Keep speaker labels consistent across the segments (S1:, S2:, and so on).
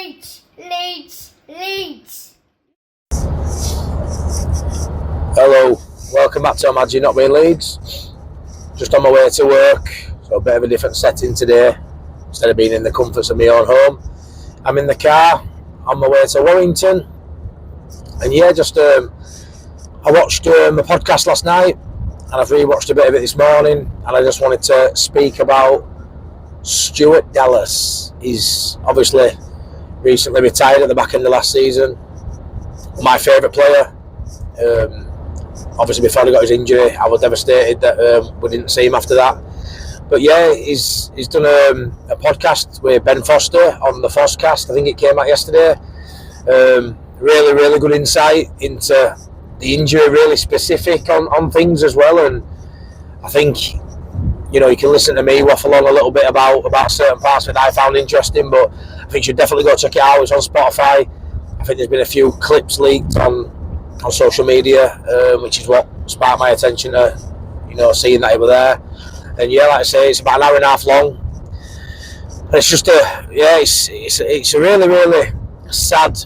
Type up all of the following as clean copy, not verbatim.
S1: Leeds, Leeds, Leeds.
S2: Hello, welcome back to Imagine Not Being Leeds. Just on my way to work, so a bit of a different setting today. Instead of being in the comforts of my own home, I'm in the car on my way to Warrington. And yeah, I watched a podcast last night, and I've rewatched a bit of it this morning, and I just wanted to speak about Stuart Dallas. He's obviously recently retired at the back end of last season. My favourite player. Obviously, before he got his injury, I was devastated that we didn't see him after that. But yeah, he's done a podcast with Ben Foster on the Fozcast. I think it came out yesterday. Really good insight into the injury, really specific on things as well. And I think, you can listen to me waffle on a little bit about certain parts that I found interesting, but I think you should definitely go check it out. It's on Spotify. I think there's been a few clips leaked on social media, which is what sparked my attention to, seeing that he was there. And yeah, like I say, it's about an hour and a half long. And it's just it's a really sad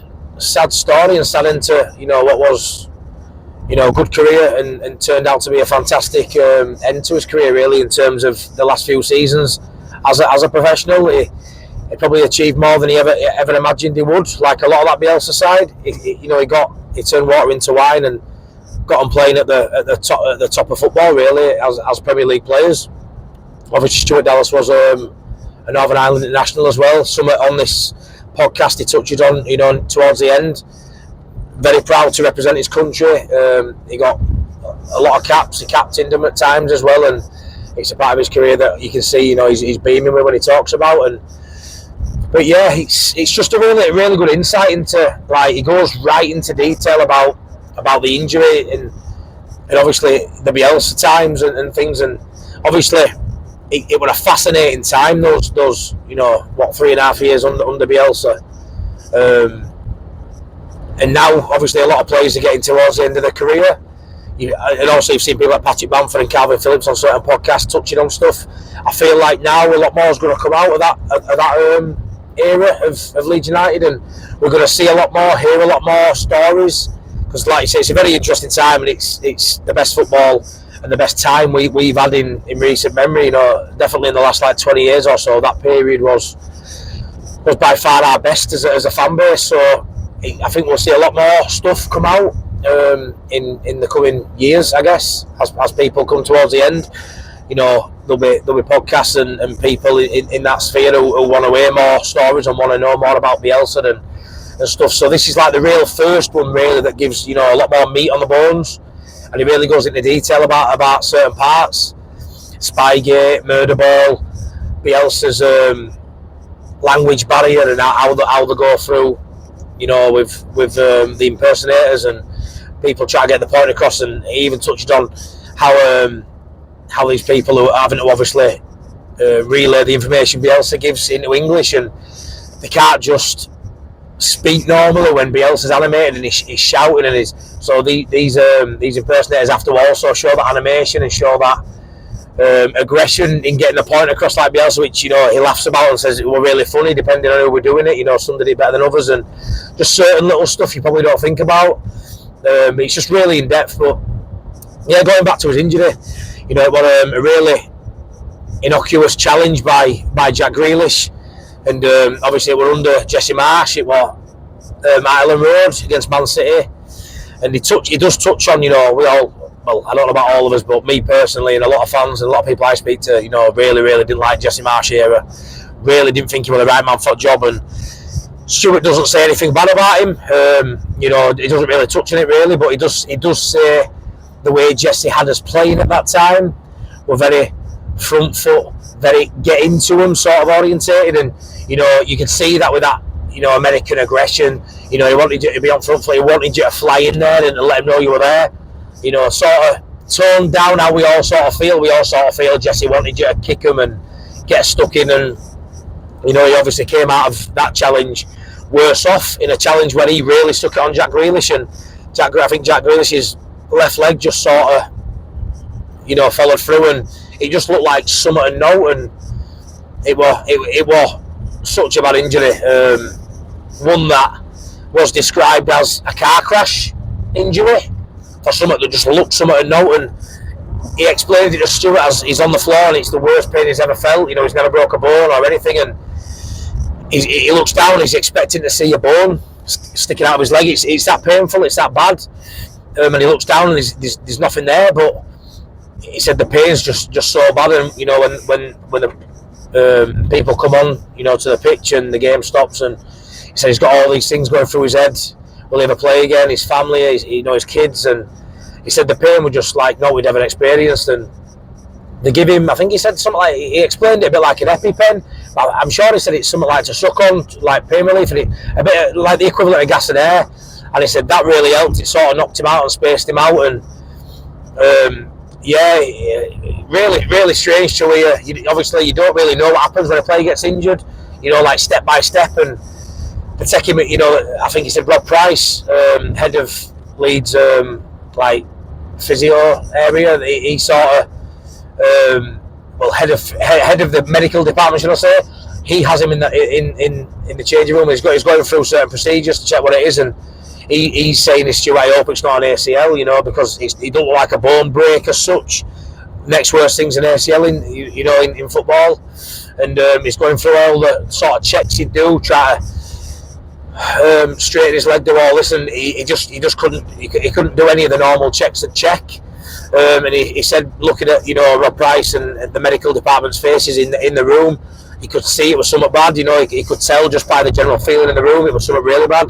S2: story and sad into, what was, a good career and turned out to be a fantastic end to his career, really, in terms of the last few seasons as a professional. He probably achieved more than he ever imagined he would. Like a lot of that Bielsa side, he turned water into wine and got on playing at the top of football, really, as Premier League players. Obviously, Stuart Dallas was a Northern Ireland international as well. Something on this podcast he touched on, towards the end. Very proud to represent his country. He got a lot of caps. He captained them at times as well, and it's a part of his career that you can see, he's beaming with when he talks about. But yeah, it's just a really good insight into, he goes right into detail about the injury and obviously the Bielsa times and things, and obviously it was a fascinating time, those 3.5 years under Bielsa. And now, obviously, a lot of players are getting towards the end of their career. And also, you've seen people like Patrick Bamford and Calvin Phillips on certain podcasts touching on stuff. I feel like now a lot more is going to come out of that era of Leeds United, and we're going to see a lot more, hear a lot more stories. Because, like you say, it's a very interesting time, and it's the best football and the best time we've had in recent memory. Definitely in the last 20 years or so, that period was by far our best as a fan base. So I think we'll see a lot more stuff come out in the coming years, I guess, as people come towards the end. There'll be podcasts and people in that sphere who want to hear more stories and want to know more about Bielsa and stuff. So this is like the real first one, really, that gives a lot more meat on the bones, and it really goes into detail about certain parts. Spygate, murder ball, Bielsa's language barrier, and how they go through, with the impersonators and people try to get the point across. And he even touched on how these people who are having to obviously relay the information Bielsa gives into English, and they can't just speak normally when Bielsa's animated and he's shouting, and so these impersonators have to also show that animation and show that aggression in getting the point across, like Bielsa, which he laughs about and says it was really funny depending on who we're doing it. Some did it better than others, and just certain little stuff you probably don't think about. It's just really in depth. But yeah, going back to his injury, it was a really innocuous challenge by Jack Grealish, and obviously it was under Jesse Marsch. It was Ireland Road against Man City, and he does touch on, we all. Well, I don't know about all of us, but me personally and a lot of fans and a lot of people I speak to, really didn't like Jesse Marsch era. Really didn't think he was the right man for the job, and Stuart doesn't say anything bad about him. He doesn't really touch on it really, but he does say the way Jesse had us playing at that time were very front foot, very get into him sort of orientated, and you could see that with that American aggression. He wanted you to be on front foot, he wanted you to fly in there and let him know you were there. Sort of toned down how we all sort of feel. We all sort of feel Jesse wanted you to kick him and get stuck in, and he obviously came out of that challenge worse off in a challenge where he really stuck it on Jack Grealish, and I think Jack Grealish's left leg just sort of followed through, and it just looked like something to note, and it was such a bad injury. one that was described as a car crash injury for something that just looked something to note, and he explained it to Stuart as he's on the floor and it's the worst pain he's ever felt. He's never broke a bone or anything, and he looks down and he's expecting to see a bone sticking out of his leg. It's that painful, it's that bad, and he looks down and there's nothing there, but he said the pain's just so bad, and when the people come on to the pitch and the game stops, and he said he's got all these things going through his head. Will he ever play again? His family, his kids, and he said the pain was just like no we'd ever experienced. And they give him, I think he said something like, he explained it a bit like an EpiPen, but I'm sure he said it's something like to suck on, like pain relief, and a bit like the equivalent of gas and air. And he said that really helped. It sort of knocked him out and spaced him out, and really strange to hear. Obviously, you don't really know what happens when a player gets injured, like step by step, and they take him. I think he said Rob Price, head of Leeds, like physio area. He sort of, head of the medical department, should I say? He has him in the changing room. He's going through certain procedures to check what it is, and he's saying this to you, I hope it's not an ACL, because he don't look like a bone break as such. Next worst thing's an ACL in football, and he's going through all the sort of checks he'd do, try to straighten his leg, do all this, and he just couldn't do any of the normal checks that check. And he said, looking at Rob Price and the medical department's faces in the room, he could see it was something bad. He could tell just by the general feeling in the room it was something really bad.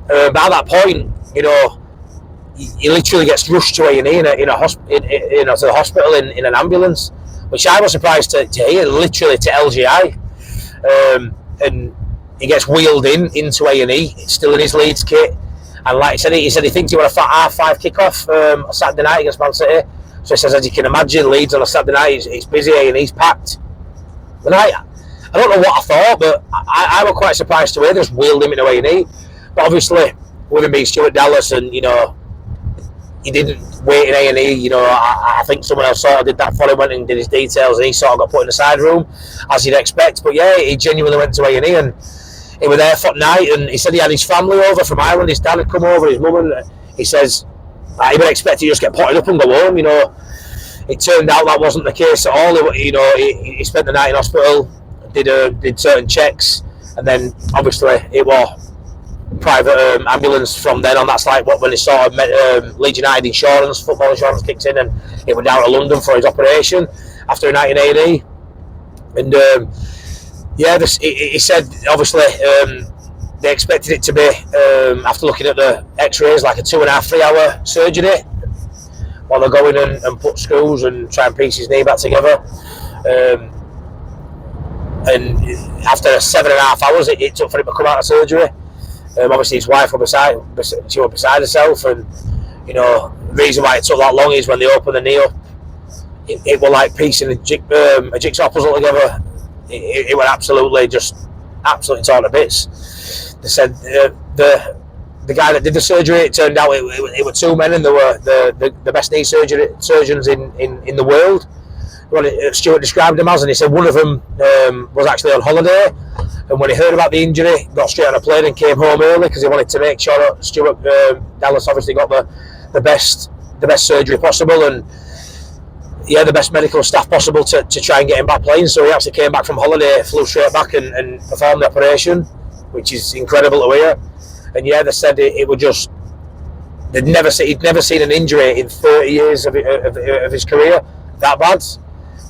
S2: But at that point, he literally gets rushed to A&E to the hospital in an ambulance, which I was surprised to hear, literally to LGI, and he gets wheeled into A&E. It's still in his Leeds kit, and like he said he thinks he went a 5:30 kick-off on Saturday night against Man City. So he says, as you can imagine, Leeds on a Saturday night, it's busy, A&E's packed. And I don't know what I thought, but I was quite surprised to hear they just wheeled him into A&E. But obviously, with him being Stuart Dallas, and he didn't wait in A&E. I think someone else sort of did that for him, went and did his details, and he sort of got put in the side room, as you'd expect. But yeah, he genuinely went to A&E, and he was there for the night. And he said he had his family over from Ireland. His dad had come over, his mum, and he says he would expect to just get potted up and go home. It turned out that wasn't the case at all. He spent the night in hospital, did certain checks, and then obviously it was private ambulance from then on. That's like when he sort of Leeds United insurance, football insurance kicks in, and he went down to London for his operation after a night in A&E. And he said obviously they expected it to be, after looking at the x-rays, like a 2.5-3 hour surgery while they're going and put screws and try and piece his knee back together. And after 7.5 hours it took for him to come out of surgery. Obviously his wife was beside herself, and the reason why it took that long is when they opened the knee up, it was like piecing a jigsaw puzzle together. It was absolutely torn to bits. They said the guy that did the surgery, it turned out it were two men, and they were the best knee surgeons in the world. Stuart described them as, and he said one of them was actually on holiday, and when he heard about the injury, got straight on a plane and came home early because he wanted to make sure that Stuart Dallas obviously got the best surgery possible, and the best medical staff possible to try and get him back playing. So he actually came back from holiday, flew straight back and performed the operation, which is incredible to hear. And they said it was just, he'd never seen an injury in 30 years of his career that bad,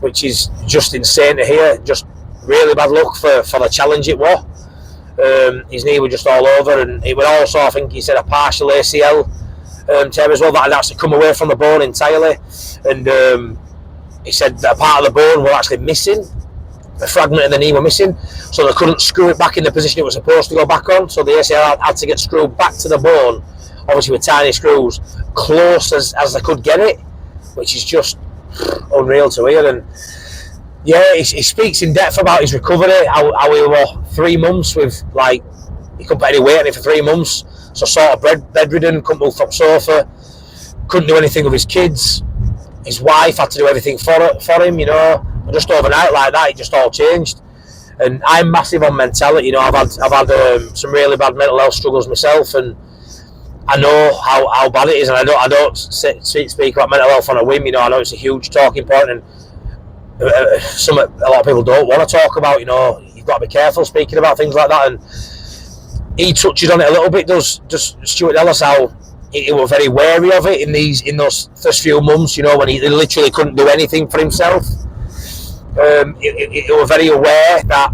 S2: which is just insane to hear. Just really bad luck for the challenge it was. His knee was just all over, and it was also, I think he said, a partial ACL tear as well that had actually come away from the bone entirely, and he said that a part of the bone was actually missing. The fragment of the knee were missing, so they couldn't screw it back in the position it was supposed to go back on, so the ACL had to get screwed back to the bone, obviously with tiny screws, close as they could get it, which is just unreal to hear. And he speaks in depth about his recovery, how he was 3 months with, like, he couldn't put any weight on it for 3 months, so sort of bedridden, couldn't move from sofa, couldn't do anything with his kids. His wife had to do everything for him, just overnight like that, it just all changed. And I'm massive on mentality. You know, I've had some really bad mental health struggles myself, and I know how bad it is. And I don't speak about mental health on a whim. You know, I know it's a huge talking point, and a lot of people don't want to talk about. You know, you've got to be careful speaking about things like that. And he touches on it a little bit. Does Stuart Dallas, how he was very wary of it in those first few months. You know, when he literally couldn't do anything for himself. He was very aware that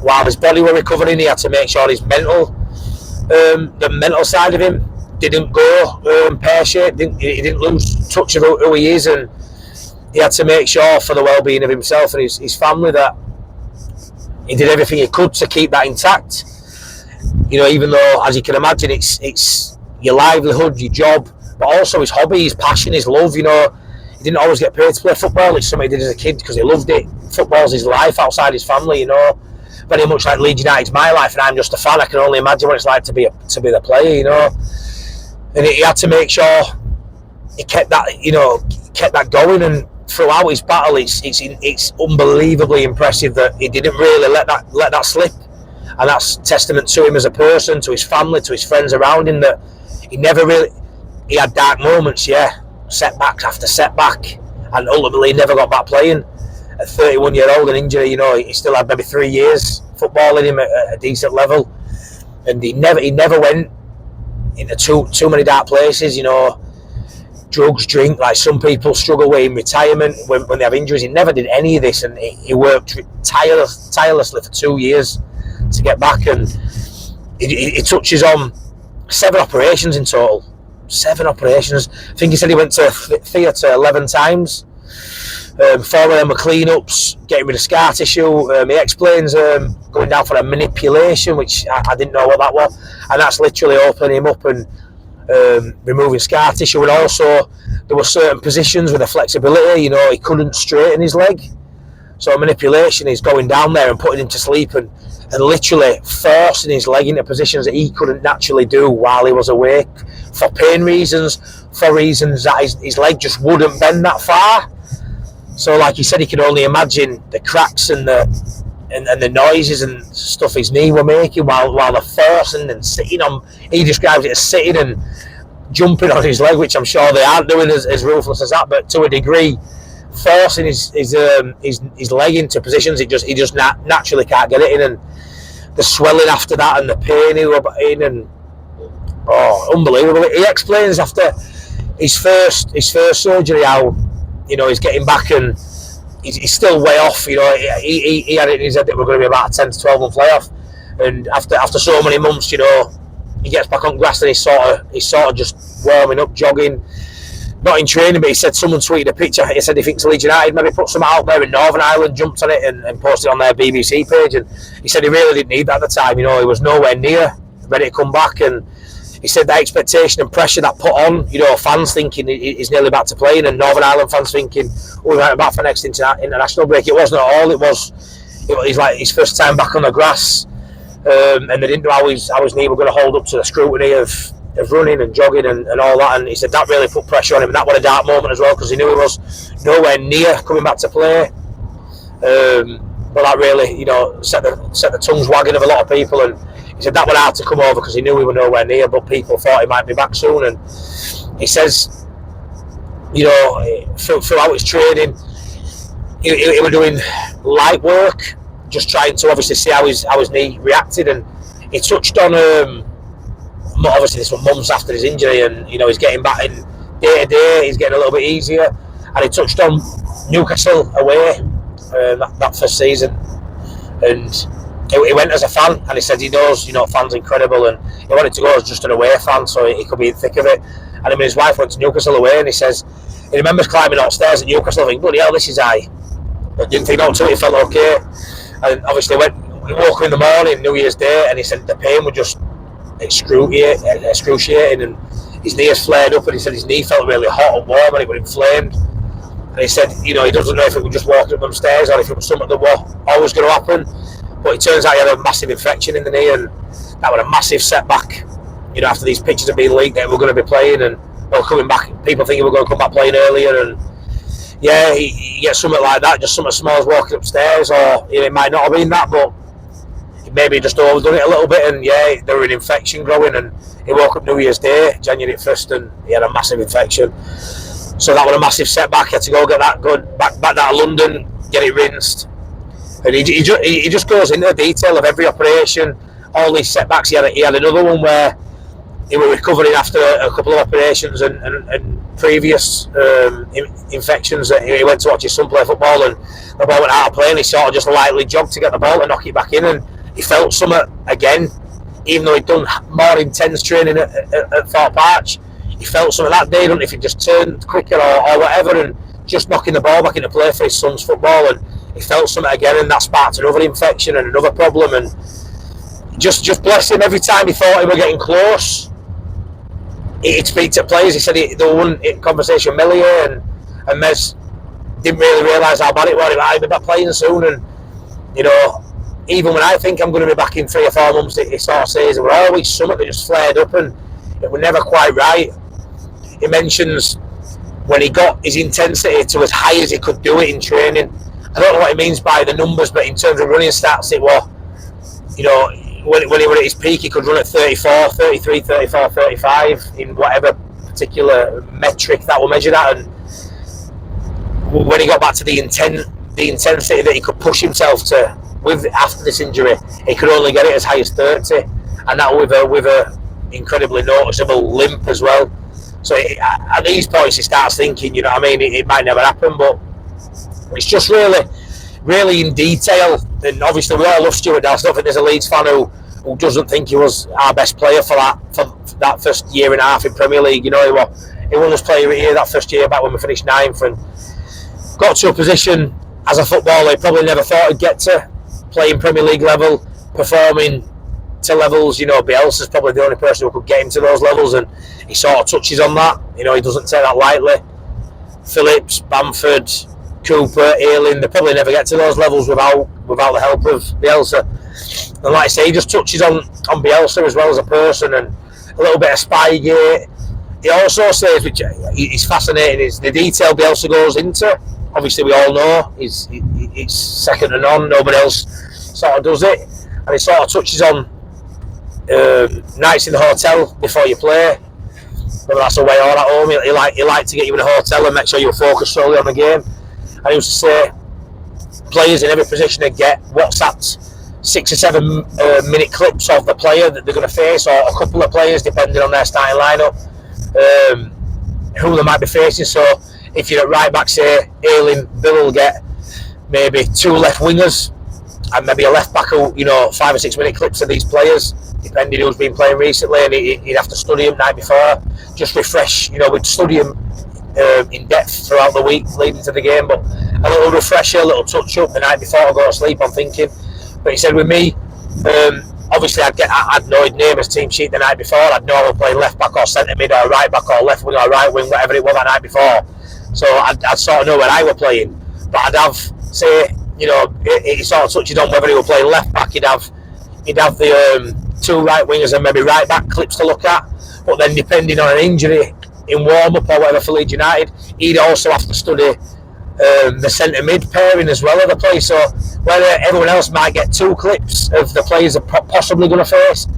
S2: while his body was recovering, he had to make sure his the mental side of him didn't go pear-shaped. He didn't lose touch of who he is, and he had to make sure for the well-being of himself and his family that he did everything he could to keep that intact. You know, even though, as you can imagine, it's your livelihood, your job, but also his hobby, his passion, his love. You know, he didn't always get paid to play football. It's something he did as a kid because he loved it. Football's his life outside his family, you know. Very much like Leeds United's my life, and I'm just a fan. I can only imagine what it's like to be the player, you know. And he had to make sure he kept that going, and throughout his battle, it's unbelievably impressive that he didn't really let that slip, and that's testament to him as a person, to his family, to his friends around him. That he had dark moments, setback after setback, and ultimately never got back playing. At 31-year-old, an injury, you know, he still had maybe 3 years footballing him at a decent level, and he never went into too many dark places, you know. Drugs, drink, like some people struggle with in retirement when they have injuries. He never did any of this, and he worked tirelessly for 2 years to get back. And he touches on 7 operations in total. 7 operations. I think he said he went to theatre 11 times. 4 of them were clean-ups, getting rid of scar tissue. He explains going down for a manipulation, which I didn't know what that was, and that's literally opening him up and removing scar tissue. And also there were certain positions with the flexibility, you know, he couldn't straighten his leg, so manipulation is going down there and putting him to sleep and literally forcing his leg into positions that he couldn't naturally do while he was awake, for pain reasons, for reasons that his leg just wouldn't bend that far. So like he said, he could only imagine the cracks and the noises and stuff his knee were making while they're forcing and sitting on. He describes it as sitting and jumping on his leg, which I'm sure they aren't doing as ruthless as that, but to a degree, forcing his leg into positions he just naturally can't get it in, and the swelling after that and the pain he was in, and unbelievable. He explains after his first surgery how, you know, he's getting back and he's still way off. You know, he had it in his head that we're going to be about a 10 to 12 month layoff, and after so many months, you know, he gets back on grass and he's sort of just warming up, jogging, not in training. But he said someone tweeted a picture. He said he thinks Leeds United maybe put some out there in Northern Ireland, jumped on it and posted on their BBC page, and he said he really didn't need that at the time. You know, he was nowhere near ready to come back, and he said the expectation and pressure that put on, you know, fans thinking he's nearly back to playing, and Northern Ireland fans thinking, we're right back for next international break. It wasn't at all. It was like his first time back on the grass, and they didn't know how his knee were going to hold up to the scrutiny of running and jogging and all that. And he said that really put pressure on him, and that was a dark moment as well, because he knew he was nowhere near coming back to play. But that really, you know, set the tongues wagging of a lot of people, and he said that was hard to come over because he knew we were nowhere near, but people thought he might be back soon. And he says, you know, throughout his training, he was doing light work, just trying to obviously see how his knee reacted. And he touched on, obviously this was months after his injury, and, you know, he's getting back in day to day, he's getting a little bit easier. And he touched on Newcastle away, that first season, and he went as a fan, and he said he knows, you know, fans incredible, and he wanted to go as just an away fan so he could be in the thick of it. And him and his wife went to Newcastle away, and he says he remembers climbing upstairs at Newcastle thinking, bloody hell, this is high, but didn't think out to it. He felt okay, and obviously he woke up in the morning, New Year's Day, and he said the pain was just excruciating, and his knee has flared up, and he said his knee felt really hot and warm and it was inflamed. And he said, you know, he doesn't know if it was just walking up them stairs or if it was something that was always going to happen. But it turns out he had a massive infection in the knee, and that was a massive setback. You know, after these pictures had been leaked that we were going to be playing and we were coming back, people thinking we were going to come back playing earlier, and yeah, he gets something like that, just something small as walking upstairs, or it might not have been that, but maybe just overdone it a little bit, and yeah, there was an infection growing, and he woke up New Year's Day, January 1st, and he had a massive infection. So that was a massive setback. He had to go get that back down to London, get it rinsed. And he just goes into the detail of every operation, all these setbacks. He had another one where he was recovering after a couple of operations and previous infections. He went to watch his son play football, and the ball went out of play, and he sort of just lightly jogged to get the ball and knock it back in, and he felt something again, even though he'd done more intense training at Thorpe Arch. He felt something that day, if he just turned quicker or whatever, and just knocking the ball back into play for his son's football, and he felt something again, and that sparked another infection and another problem. And just bless him, every time he thought he was getting close, he'd speak to players. He said there was one conversation with Millie, and Mez didn't really realise how bad it was. He might be back playing soon, and you know, even when I think I'm going to be back in 3 or 4 months, he sort of says there were always something that just flared up, and it was never quite right. He mentions when he got his intensity to as high as he could do it in training. I don't know what he means by the numbers, but in terms of running stats, it was, you know, when he was at his peak, he could run at 34, 33, 34, 35 in whatever particular metric that will measure that. And when he got back to the intensity that he could push himself to with after this injury, he could only get it as high as 30, and that with a incredibly noticeable limp as well. So at these points, he starts thinking, you know what I mean, it might never happen, but it's just really in detail. And obviously we all love Stuart Dallas. I don't think there's a Leeds fan who doesn't think he was our best player for that first year and a half in Premier League. You know, he won us player of the year that first year back when we finished 9th, and got to a position as a footballer he probably never thought he'd get to, playing Premier League level, performing to levels. You know, Bielsa's probably the only person who could get him to those levels, and he sort of touches on that. You know, he doesn't take that lightly. Phillips, Bamford, Cooper, Ayling, they probably never get to those levels without the help of Bielsa. And like I say, he just touches on Bielsa as well as a person, and a little bit of Spygate. He also says, which is fascinating, is the detail Bielsa goes into. Obviously we all know it's second to none, nobody else sort of does it, and he sort of touches on nights in the hotel before you play, whether that's away or at home. He like to get you in a hotel and make sure you're focused solely on the game. And he used to say players in every position they get WhatsApped 6 or 7 minute clips of the player that they're going to face, or a couple of players depending on their starting lineup, who they might be facing. So if you're at right back, say Ayling, Bill will get maybe 2 left wingers and maybe a left back who, you know, 5 or 6 minute clips of these players, depending who's been playing recently, and he'd have to study them night before, just refresh. You know, we'd study them in depth throughout the week leading to the game, but a little refresher, a little touch up the night before I go to sleep, I'm thinking. But he said with me, obviously I'd know he'd name his team sheet the night before. I'd know I was playing left back or centre mid or right back or left wing or right wing, whatever it was that night before. So I'd sort of know where I were playing. But I'd have, say, you know, he sort of touches on whether he were playing left back. He'd have the 2 right wingers and maybe right back clips to look at. But then depending on an injury in warm up or whatever for Leeds United, he'd also have to study the centre mid pairing as well of the play. So whether everyone else might get 2 clips of the players they're possibly going to face,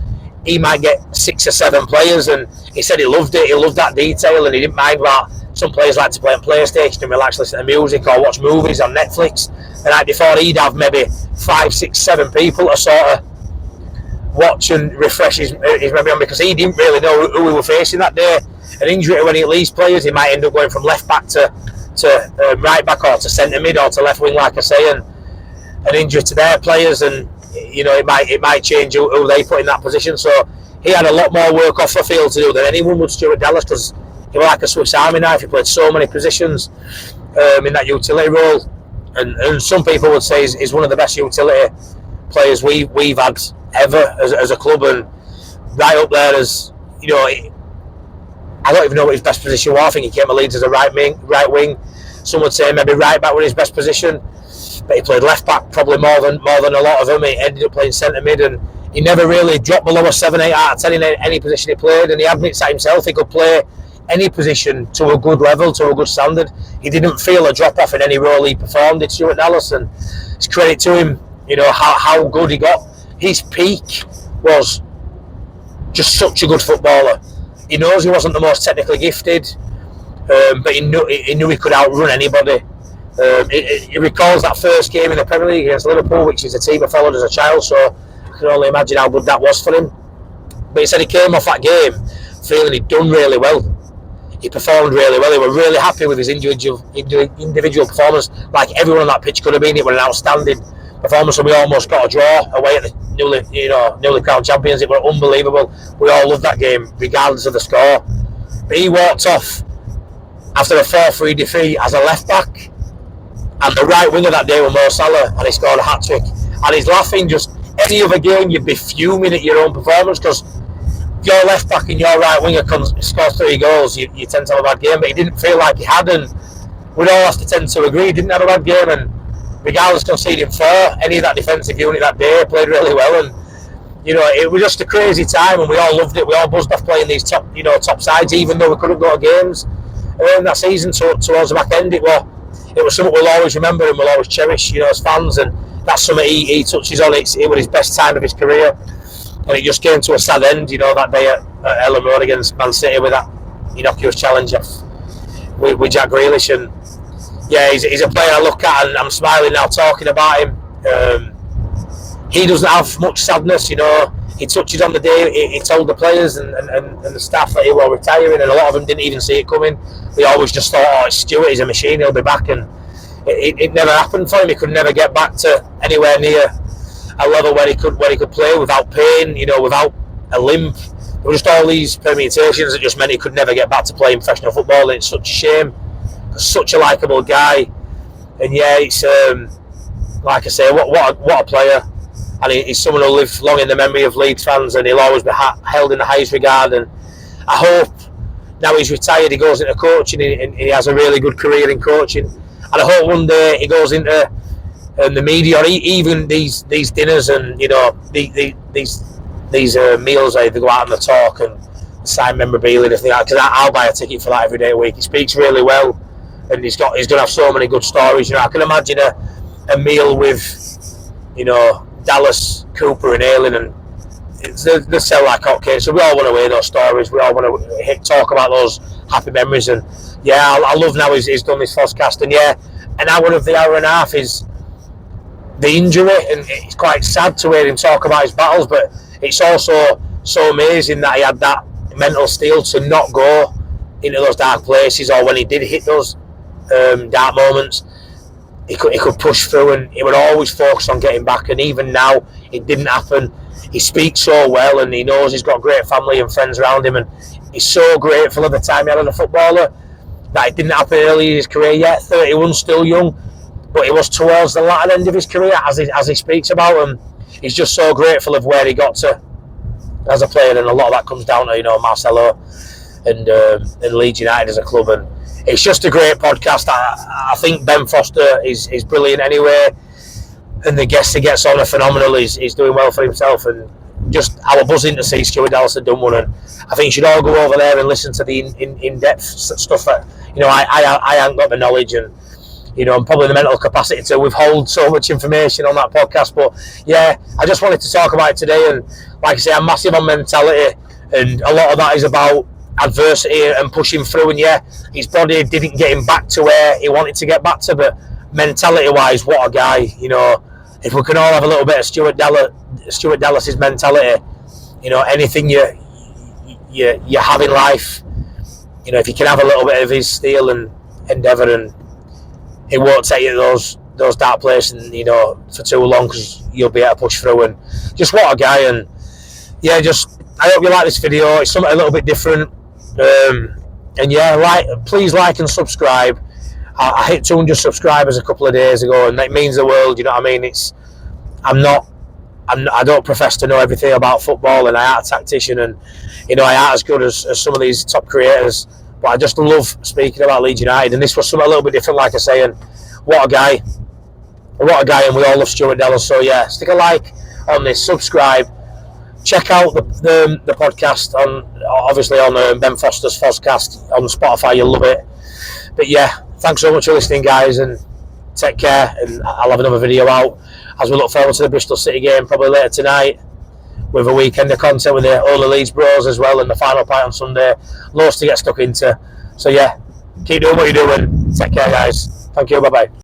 S2: he might get 6 or 7 players. And he said he loved it. He loved that detail, and he didn't mind that. Some players like to play on PlayStation and relax, listen to music or watch movies on Netflix. The night before, he'd have maybe 5, 6, 7 people to sort of watch and refresh his memory on, because he didn't really know who we were facing that day. An injury to any of these players, he might end up going from left back to right back, or to centre mid, or to left wing, like I say, and an injury to their players, and you know, it might change who they put in that position. So he had a lot more work off the field to do than anyone would, Stuart Dallas, because he was like a Swiss Army knife. He played so many positions in that utility role, and some people would say he's one of the best utility players we've had ever as a club, and right up there as, you know, I don't even know what his best position was. I think he came to Leeds as a right wing. Some would say maybe right back was his best position, but he played left back probably more than a lot of them. He ended up playing centre mid, and he never really dropped below a 7, 8 out of 10 in any position he played. And he admits that himself. He could play any position to a good level, to a good standard. He didn't feel a drop off in any role he performed, did Stuart Dallas, and it's credit to him, how good he got. His peak was just such a good footballer. He knows he wasn't the most technically gifted, but he knew he could outrun anybody. He recalls that first game in the Premier League against Liverpool, which is a team I followed as a child, so I can only imagine how good that was for him. But he said he came off that game feeling he'd done really well. He performed really well. He was really happy with his individual performance. Like everyone on that pitch could have been. It was an outstanding performance, and we almost got a draw away at the newly crowned champions. It was unbelievable. We all loved that game, regardless of the score. But he walked off after a 4-3 defeat as a left back, and the right winger that day was Mo Salah, and he scored a hat trick. And he's laughing. Just any other game, you'd be fuming at your own performance because your left back and your right winger scores 3 goals. You tend to have a bad game, but he didn't feel like he had, and we'd all have to tend to agree he didn't have a bad game. And regardless of conceding 4, any of that defensive unit that day played really well, and it was just a crazy time, and we all loved it. We all buzzed off playing these top sides, even though we couldn't go to games. And that season towards the back end, it was something we'll always remember and we'll always cherish, as fans, and that's something he touches on. It was his best time of his career, and it just came to a sad end, that day at Ellen Road against Man City with that innocuous challenge with Jack Grealish. And yeah, he's a player I look at, and I'm smiling now talking about him. He doesn't have much sadness, He touches on the day he told the players and the staff that he was retiring, and a lot of them didn't even see it coming. They always just thought, it's Stuart, he's a machine, he'll be back. And it never happened for him. He could never get back to anywhere near a level where he could play without pain, without a limp. There were just all these permutations that just meant he could never get back to playing professional football, and it's such a shame. Such a likeable guy, and yeah, it's like I say, what a player, and he's someone who'll live long in the memory of Leeds fans, and he'll always be held in the highest regard. And I hope now he's retired, he goes into coaching, and he has a really good career in coaching. And I hope one day he goes into the media, or even these dinners and these meals, they go out and they talk and sign memorabilia and everything like that, because I'll buy a ticket for that every day a week. He speaks really well, and he's going to have so many good stories. I can imagine a meal with Dallas, Cooper and Ayling, and they sell like hotcakes. So we all want to hear those stories. We all want to talk about those happy memories. And yeah, I love now he's done this Fozcast. And yeah, an hour of the hour and a half is the injury, and it's quite sad to hear him talk about his battles, but it's also so amazing that he had that mental steel to not go into those dark places, or when he did hit those dark moments, he could push through, and he would always focus on getting back. And even now, it didn't happen. He speaks so well, and he knows he's got great family and friends around him, and he's so grateful of the time he had as a footballer, that it didn't happen early in his career yet. 31, still young, but it was towards the latter end of his career, as he speaks about, and he's just so grateful of where he got to as a player, and a lot of that comes down to Marcelo and Leeds United as a club. And it's just a great podcast. I think Ben Foster is brilliant anyway, and the guest he gets on are phenomenal. He's doing well for himself, and just I was buzzing to see Stuart Dallas had done one, and I think you should all go over there and listen to the in-depth stuff that I haven't got the knowledge and and probably the mental capacity to withhold so much information on that podcast. But yeah, I just wanted to talk about it today, and like I say, I'm massive on mentality, and a lot of that is about adversity and pushing through. And yeah, his body didn't get him back to where he wanted to get back to, but mentality wise, what a guy. If we can all have a little bit of Stuart Dallas's mentality, anything you have in life, if you can have a little bit of his steel and endeavour, and it won't take you to those dark places, for too long, because you'll be able to push through. And just what a guy. And yeah, I hope you like this video. It's something a little bit different. And yeah, please like and subscribe. I hit 200 subscribers a couple of days ago, and that means the world. You know what I mean? I don't profess to know everything about football, and I am a tactician, and I am as good as some of these top creators. But I just love speaking about Leeds United, and this was something a little bit different, like I say. And what a guy, and we all love Stuart Dallas. So yeah, stick a like on this, subscribe, check out the podcast on obviously on Ben Foster's Fozcast on Spotify. You'll love it. But yeah, thanks so much for listening, guys, and take care. And I'll have another video out as we look forward to the Bristol City game probably later tonight, with a weekend of content with all the Leeds bros as well, and the final fight on Sunday. Loads to get stuck into. So yeah, keep doing what you're doing. Take care, guys. Thank you. Bye bye.